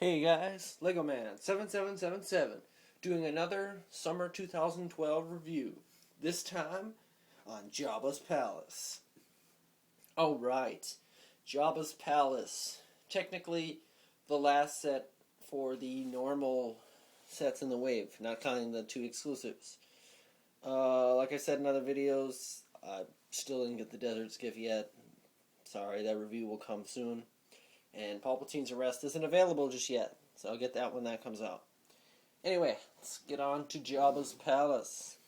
Hey guys, Lego Man 7777 doing another summer 2012 review. This time on Jabba's Palace. Oh right, Jabba's Palace. Technically the last set for the normal sets in the wave, not counting the two exclusives. Like I said in other videos, I still didn't get the Desert Skiff yet. Sorry, that review will come soon. And Palpatine's Arrest isn't available just yet, so I'll get that when that comes out. Anyway, let's get on to Jabba's Palace.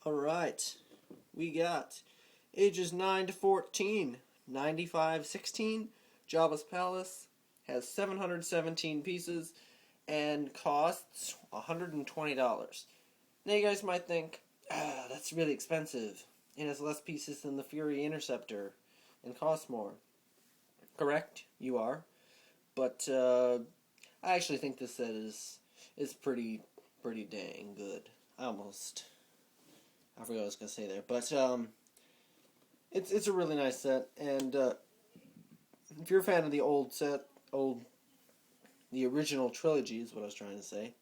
Alright, we got ages 9 to 14, 9516. Jabba's Palace has 717 pieces and costs $120. Now you guys might think, that's really expensive. It has less pieces than the Fury Interceptor and costs more. Correct, you are, but I actually think this set is pretty dang good. I forgot what I was gonna say there, but it's a really nice set, and if you're a fan of the the original trilogy is what I was trying to say,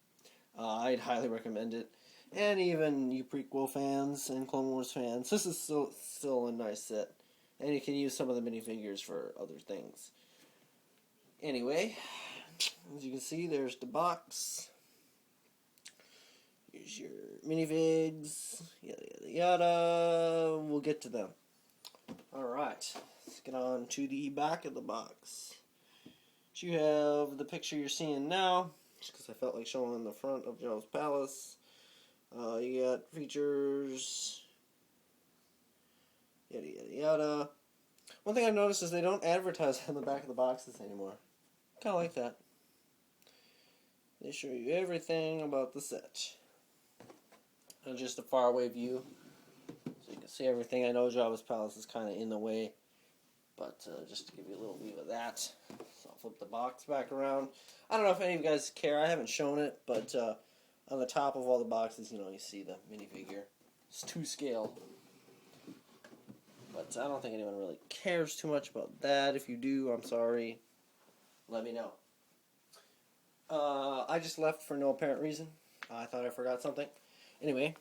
I'd highly recommend it, and even you prequel fans and Clone Wars fans, this is still a nice set. And you can use some of the minifigures for other things. Anyway, as you can see, there's the box. Here's your minifigs. Yada yada yada. We'll get to them. Alright, let's get on to the back of the box. So you have the picture you're seeing now, just because I felt like showing the front of Jabba's Palace. You got features. Yada yada yada. One thing I've noticed is they don't advertise on the back of the boxes anymore. Kind of like that. They show you everything about the set. And just a faraway view, so you can see everything. I know Jabba's Palace is kind of in the way, but just to give you a little view of that. So I'll flip the box back around. I don't know if any of you guys care. I haven't shown it, but on the top of all the boxes, you see the minifigure. It's 2 scale. But I don't think anyone really cares too much about that. If you do, I'm sorry. Let me know. I just left for no apparent reason. I thought I forgot something. Anyway,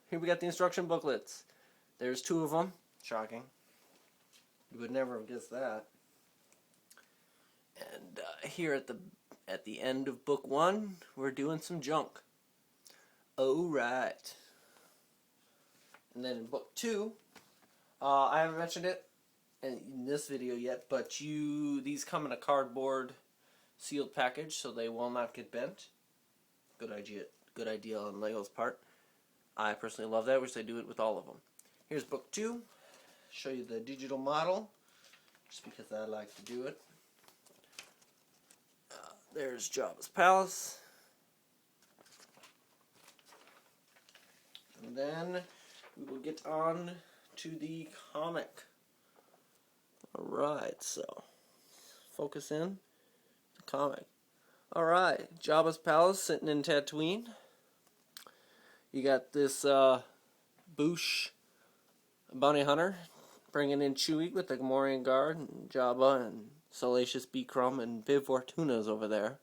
here we got the instruction booklets. There's 2 of them. Shocking. You would never have guessed that. And here at the end of book 1, we're doing some junk. Oh right. And then in book 2. I haven't mentioned it in this video yet, but these come in a cardboard sealed package, so they will not get bent. Good idea on Lego's part. I personally love that, which they do it with all of them. Here's book 2. Show you the digital model, just because I like to do it. There's Jabba's Palace. And then we will get on to the comic. Alright, so focus in the comic. Alright, Jabba's Palace sitting in Tatooine. You got this Boushh bounty hunter bringing in Chewie with the Gamorrean guard, and Jabba and Salacious, Crumb, and Fortuna's over there.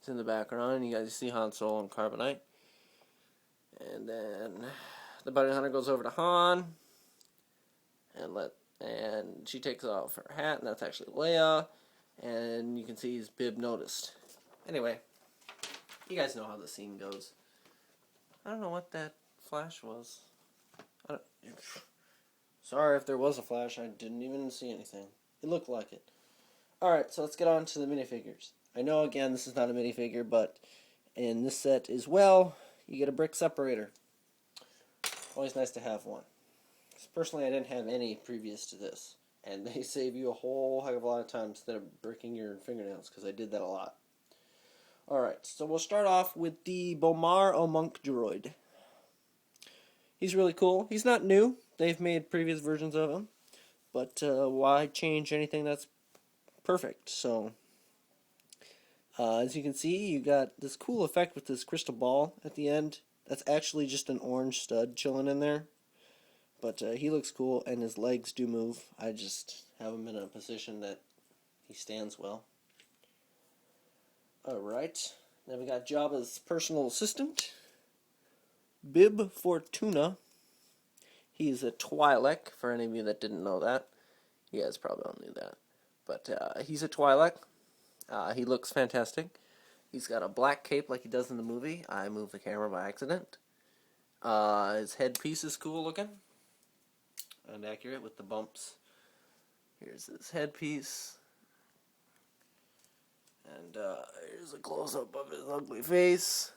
It's in the background. You guys see Han Solo and Carbonite. And then the bounty hunter goes over to Han. And she takes off her hat, and that's actually Leia. And you can see his bib noticed. Anyway, you guys know how the scene goes. I don't know what that flash was. Sorry if there was a flash. I didn't even see anything. It looked like it. Alright, so let's get on to the minifigures. I know, again, this is not a minifigure, but in this set as well, you get a brick separator. Always nice to have one. Personally, I didn't have any previous to this, and they save you a whole heck of a lot of time instead of breaking your fingernails, because I did that a lot. Alright, so we'll start off with the Bomar Monk droid. He's really cool. He's not new. They've made previous versions of him, but why change anything that's perfect? So, as you can see, you got this cool effect with this crystal ball at the end. That's actually just an orange stud chilling in there. But he looks cool, and his legs do move. I just have him in a position that he stands well. Alright. Then we got Jabba's personal assistant, Bib Fortuna. He's a Twi'lek, for any of you that didn't know that. You guys probably all knew that. But he's a Twi'lek. He looks fantastic. He's got a black cape like he does in the movie. I moved the camera by accident. His headpiece is cool looking and accurate with the bumps. Here's his headpiece. And here's a close-up of his ugly face.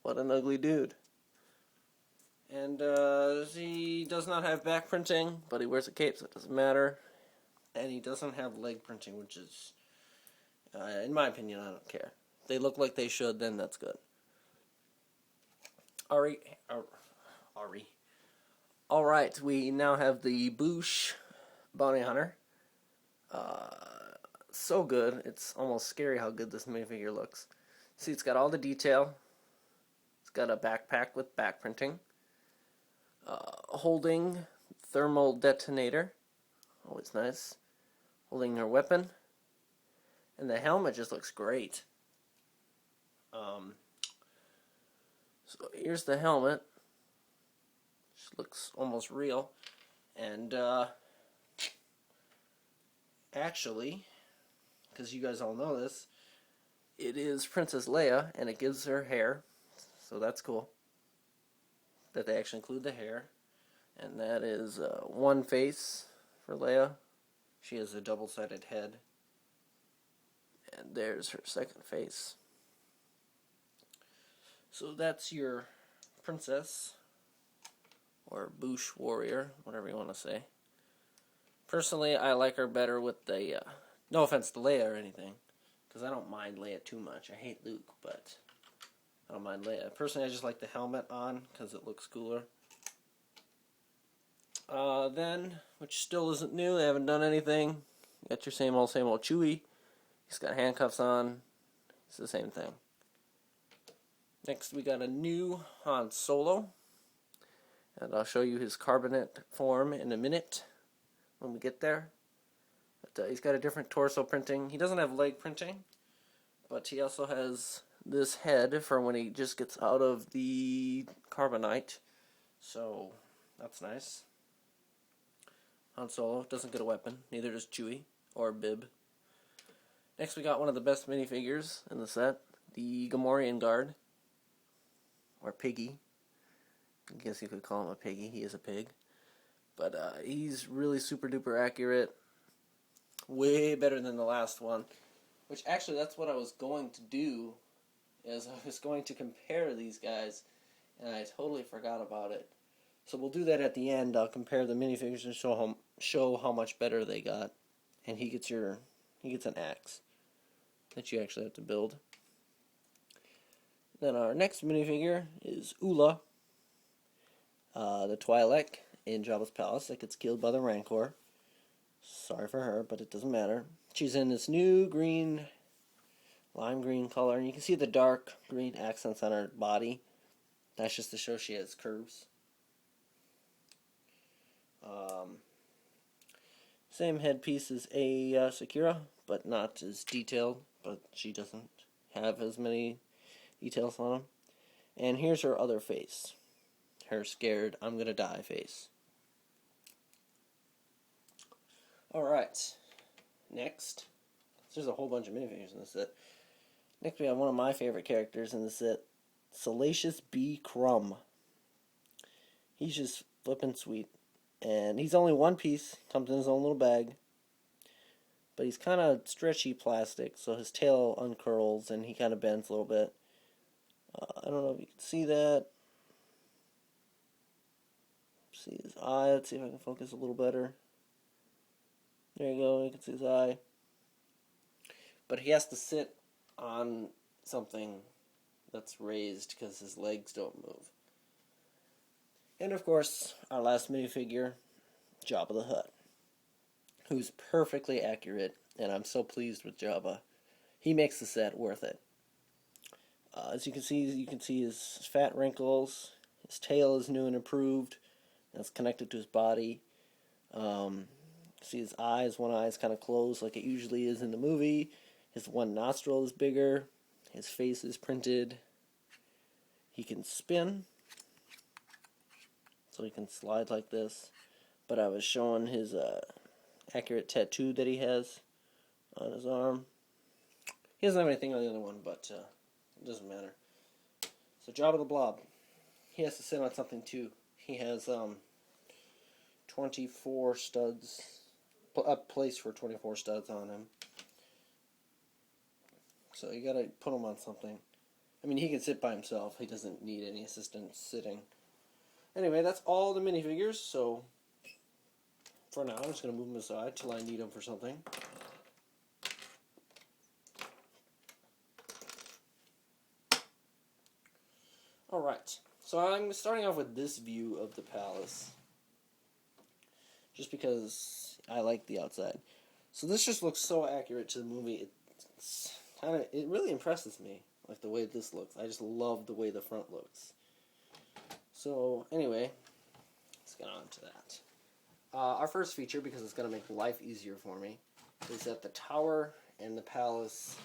What an ugly dude. And he does not have back printing, but he wears a cape, so it doesn't matter. And he doesn't have leg printing, which is, in my opinion, I don't care. If they look like they should, then that's good. Alright, we now have the Boushh Bounty Hunter. So good, it's almost scary how good this minifigure looks. See, it's got all the detail. It's got a backpack with back printing. Holding thermal detonator. Always nice. Holding her weapon. And the helmet just looks great. So here's the helmet. Just looks almost real. And actually, because you guys all know this, it is Princess Leia, and it gives her hair. So that's cool. That they actually include the hair. And that is one face for Leia. She has a double-sided head. And there's her second face. So that's your princess, or Boushh warrior, whatever you want to say. Personally, I like her better with the, no offense to Leia or anything, because I don't mind Leia too much. I hate Luke, but I don't mind Leia. Personally, I just like the helmet on, because it looks cooler. Then, which still isn't new, they haven't done anything. You got your same old Chewie. He's got handcuffs on. It's the same thing. Next, we got a new Han Solo. And I'll show you his Carbonite form in a minute when we get there. But he's got a different torso printing. He doesn't have leg printing, but he also has this head for when he just gets out of the Carbonite. So, that's nice. Han Solo doesn't get a weapon. Neither does Chewie or Bib. Next, we got one of the best minifigures in the set, the Gamorrean guard, or Piggy. I guess you could call him a piggy. He is a pig. But he's really super duper accurate. Way better than the last one. Which actually, that's what I was going to do. Is I was going to compare these guys. And I totally forgot about it. So we'll do that at the end. I'll compare the minifigures and show how much better they got. And he gets an axe that you actually have to build. Then our next minifigure is Oola, the Twi'lek in Jabba's palace that gets killed by the Rancor. Sorry for her, but it doesn't matter. She's in this new lime green color, and you can see the dark green accents on her body. That's just to show she has curves. Same headpiece as a Sakura, but not as detailed. But she doesn't have as many details on them. And here's her other face. Her scared, I'm gonna die face. Alright. Next. There's a whole bunch of minifigures in this set. Next we have one of my favorite characters in the set. Salacious B. Crumb. He's just flippin' sweet. And he's only one piece. Comes in his own little bag. But he's kind of stretchy plastic, so his tail uncurls and he kind of bends a little bit. I don't know if you can see that. See his eye. Let's see if I can focus a little better. There you go. You can see his eye. But he has to sit on something that's raised because his legs don't move. And of course, our last minifigure, Jabba the Hutt, who's perfectly accurate, and I'm so pleased with Jabba. He makes the set worth it. As you can see his fat wrinkles. His tail is new and improved. And it's connected to his body. See his eyes. One eye is kind of closed like it usually is in the movie. His one nostril is bigger. His face is printed. He can spin, so he can slide like this. But I was showing his accurate tattoo that he has on his arm. He doesn't have anything on the other one, but it doesn't matter. So Jabba the Blob, he has to sit on something too. He has 24 studs, a place for 24 studs on him. So you gotta put him on something. I mean, he can sit by himself. He doesn't need any assistance sitting. Anyway, that's all the minifigures. So for now, I'm just gonna move them aside till I need them for something. Alright, so I'm starting off with this view of the palace, just because I like the outside. So this just looks so accurate to the movie. It really impresses me, like the way this looks. I just love the way the front looks. So anyway, let's get on to that. Our first feature, because it's going to make life easier for me, is that the tower and the palace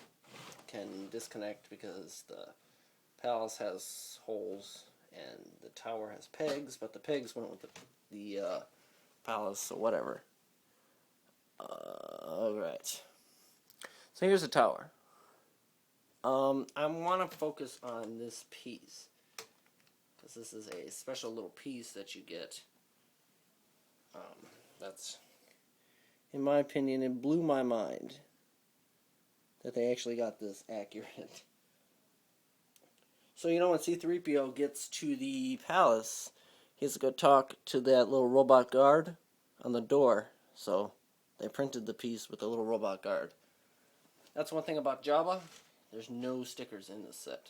can disconnect because the palace has holes and the tower has pegs, but the pegs went with the palace, so whatever. Alright. So here's the tower. I want to focus on this piece, because this is a special little piece that you get. That's, in my opinion, it blew my mind that they actually got this accurate. So, you know, when C-3PO gets to the palace, he has to go talk to that little robot guard on the door. So, they printed the piece with the little robot guard. That's one thing about Jabba. There's no stickers in this set,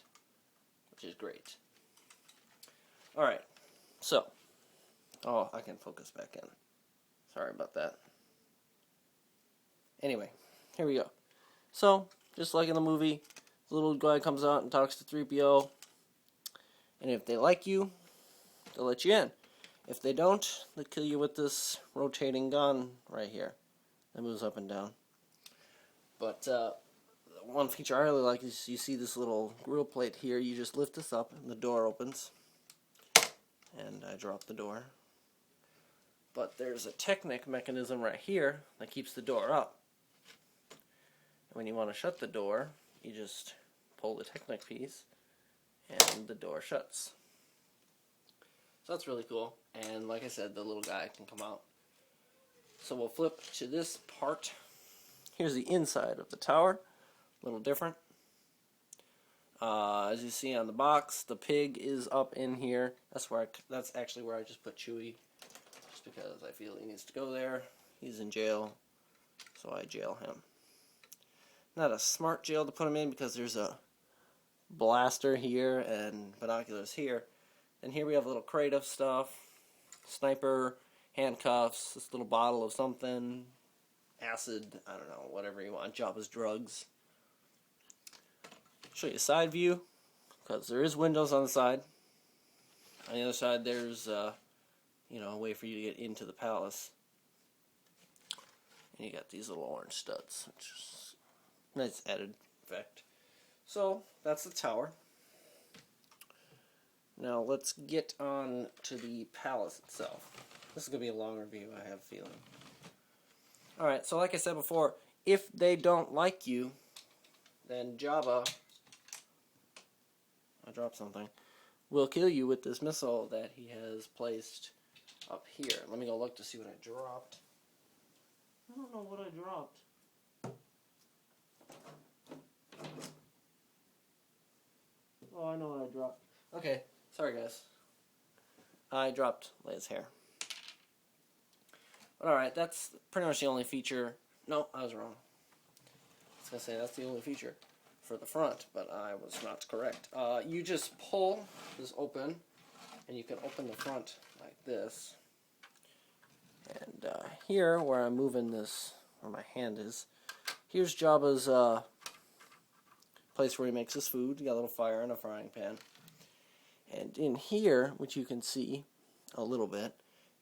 which is great. Alright, so. Oh, I can focus back in. Sorry about that. Anyway, here we go. So, just like in the movie, the little guy comes out and talks to 3PO. And if they like you, they'll let you in. If they don't, they'll kill you with this rotating gun right here that moves up and down. But one feature I really like is you see this little grill plate here. You just lift this up and the door opens. And I drop the door. But there's a Technic mechanism right here that keeps the door up. And when you want to shut the door, you just pull the Technic piece and the door shuts. So that's really cool. And like I said, the little guy can come out. So we'll flip to this part. Here's the inside of the tower. A little different. As you see on the box, the pig is up in here. That's actually where I just put Chewie, just because I feel he needs to go there. He's in jail, so I jail him. Not a smart jail to put him in because there's a blaster here and binoculars here. And here we have a little crate of stuff. Sniper, handcuffs, this little bottle of something, acid, I don't know, whatever you want, Jabba's drugs. Show you a side view, because there is windows on the side. On the other side there's a way for you to get into the palace. And you got these little orange studs, which is a nice added effect. So, that's the tower. Now, let's get on to the palace itself. This is going to be a long review, I have a feeling. Alright, so like I said before, if they don't like you, then Jabba, I dropped something, will kill you with this missile that he has placed up here. Let me go look to see what I dropped. I don't know what I dropped. Oh, I know what I dropped. Okay, sorry guys. I dropped Leia's hair. But alright, that's pretty much the only feature. No, I was wrong. I was going to say that's the only feature for the front, but I was not correct. You just pull this open, and you can open the front like this. And here, where I'm moving this, where my hand is, here's Jabba's place where he makes his food. You got a little fire and a frying pan. And in here, which you can see a little bit,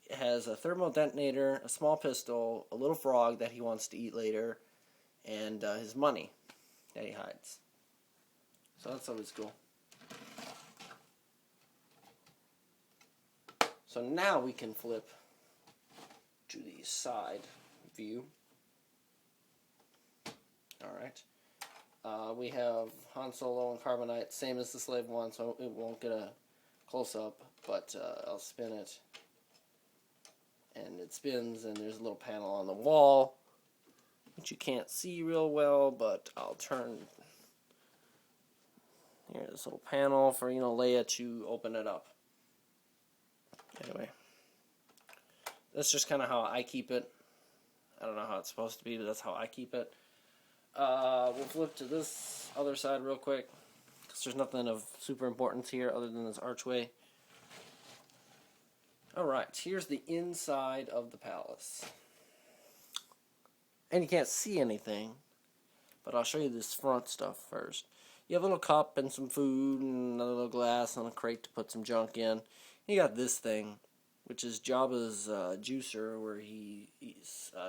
it has a thermal detonator, a small pistol, a little frog that he wants to eat later, and his money. that he hides. So that's always cool. So now we can flip to the side view. Alright. We have Han Solo and Carbonite, same as the Slave one, so it won't get a close-up, but I'll spin it. And it spins, and there's a little panel on the wall, which you can't see real well, but I'll turn. Here's this little panel for, Leia to open it up. Anyway, that's just kind of how I keep it. I don't know how it's supposed to be, but that's how I keep it. We'll flip to this other side real quick, because there's nothing of super importance here other than this archway. Alright, here's the inside of the palace. And you can't see anything, but I'll show you this front stuff first. You have a little cup and some food and another little glass and a crate to put some junk in. You got this thing, which is Jabba's juicer, where he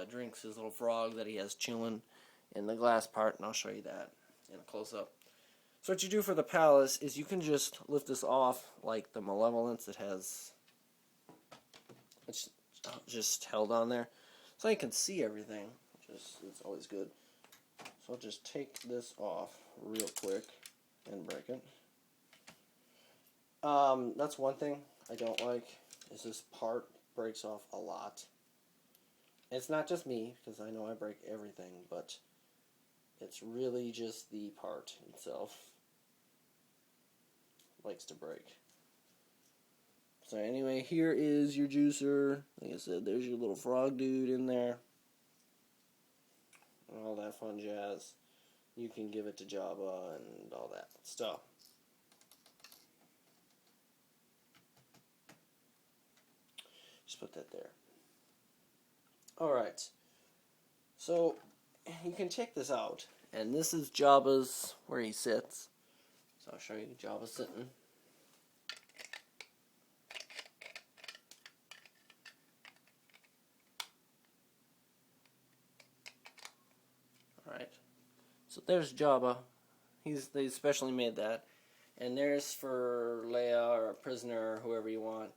drinks his little frog that he has chewing in the glass part, and I'll show you that in a close-up. So what you do for the palace is you can just lift this off like the Malevolence. It's just held on there, so you can see everything, which is always good. So I'll just take this off real quick and break it. That's one thing I don't like, is this part breaks off a lot. It's not just me, because I know I break everything, but it's really just the part itself likes to break. So anyway, here is your juicer. Like I said, there's your little frog dude in there. And all that fun jazz. You can give it to Jabba and all that stuff. Just put that there. Alright. So, you can check this out. And this is Jabba's, where he sits. So I'll show you Jabba sitting. Alright. So there's Jabba. They specially made that. And there's for Leia or a prisoner or whoever you want.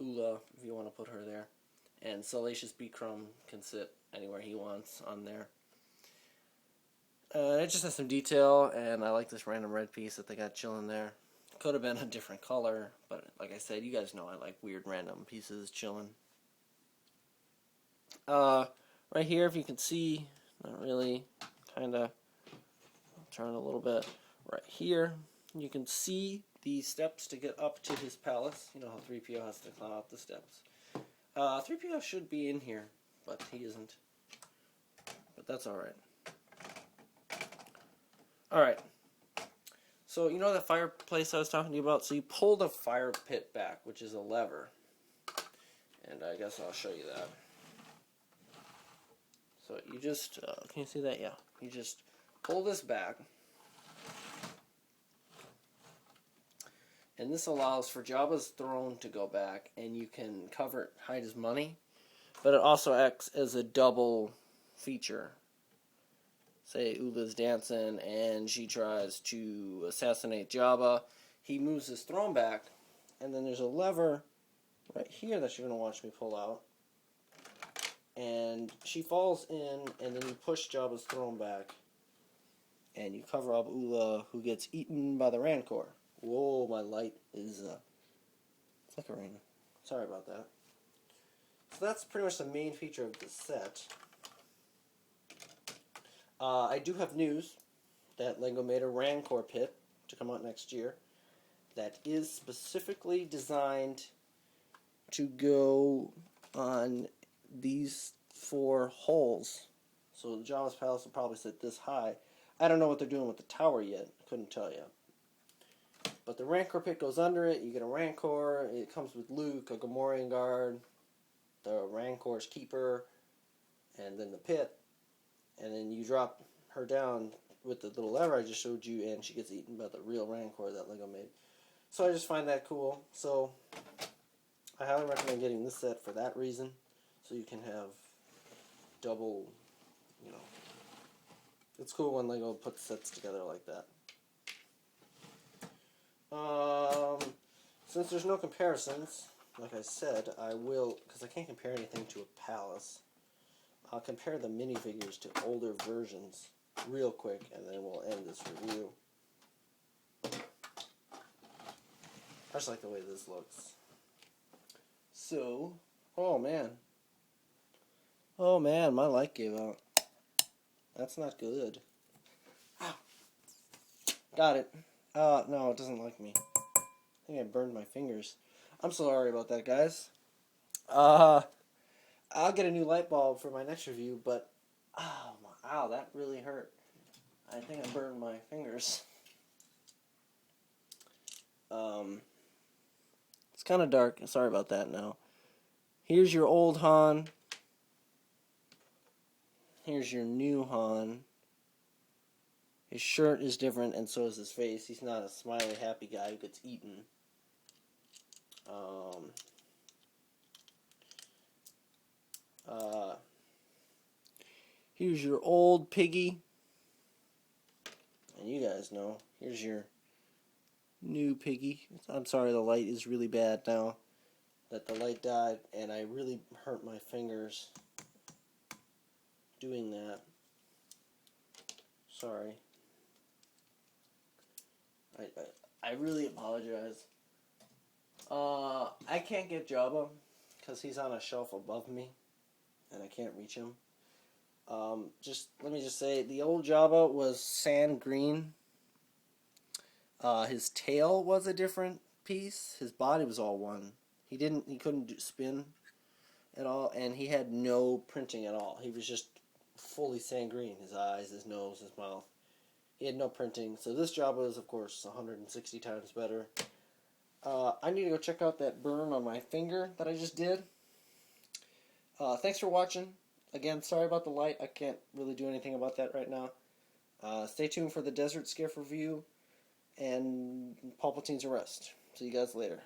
Oola, if you want to put her there. And Salacious Crumb can sit anywhere he wants on there. It just has some detail, and I like this random red piece that they got chilling there. Could have been a different color, but like I said, you guys know I like weird random pieces chilling. Right here, if you can see, not really, kind of, I'll turn a little bit. Right here, you can see the steps to get up to his palace. You know how 3PO has to climb up the steps. 3PO should be in here, but he isn't. But that's alright. Alright. So, you know that fireplace I was talking to you about? So you pull the fire pit back, which is a lever. And I guess I'll show you that. So you just, can you see that? Yeah. You just pull this back. And this allows for Jabba's throne to go back, and you can hide his money. But it also acts as a double feature. Say Oola's dancing, and she tries to assassinate Jabba. He moves his throne back, and then there's a lever right here that you're going to watch me pull out. And she falls in, and then you push Jabba's throne back, and you cover up Oola, who gets eaten by the Rancor. Whoa, my light is flickering. Sorry about that. So that's pretty much the main feature of the set. I do have news that LEGO made a Rancor Pit to come out next year that is specifically designed to go on these 4 holes. So the Jabba's Palace will probably sit this high. I don't know what they're doing with the tower yet. I couldn't tell you. But the Rancor Pit goes under it. You get a Rancor. It comes with Luke, a Gamorrean guard, the Rancor's keeper, and then the pit. And then you drop her down with the little lever I just showed you, and she gets eaten by the real Rancor that LEGO made. So I just find that cool. So I highly recommend getting this set for that reason. So you can have double, It's cool when Lego puts sets together like that. Since there's no comparisons, like I said, I will, because I can't compare anything to a palace, I'll compare the minifigures to older versions real quick, and then we'll end this review. I just like the way this looks. So, oh man, my light gave out. That's not good. Ow. Got it. No, it doesn't like me. I think I burned my fingers. I'm sorry about that, guys. I'll get a new light bulb for my next review, but ow, that really hurt. I think I burned my fingers. It's kind of dark. Sorry about that now. Here's your old Han. Here's your new Han. His shirt is different, and so is his face. He's not a smiley, happy guy who gets eaten. Here's your old piggy. And you guys know, here's your new piggy. I'm sorry, the light is really bad now that the light died, and I really hurt my fingers doing that. Sorry. I really apologize. I can't get Jabba because he's on a shelf above me and I can't reach him. Let me just say, the old Jabba was sand green. His tail was a different piece. His body was all one. He couldn't spin at all, and he had no printing at all. He was just fully sand green. His eyes, his nose, his mouth. He had no printing. So this Jabba is, of course, 160 times better. I need to go check out that burn on my finger that I just did. Thanks for watching. Again, sorry about the light. I can't really do anything about that right now. Stay tuned for the Desert Skiff review and Palpatine's arrest. See you guys later.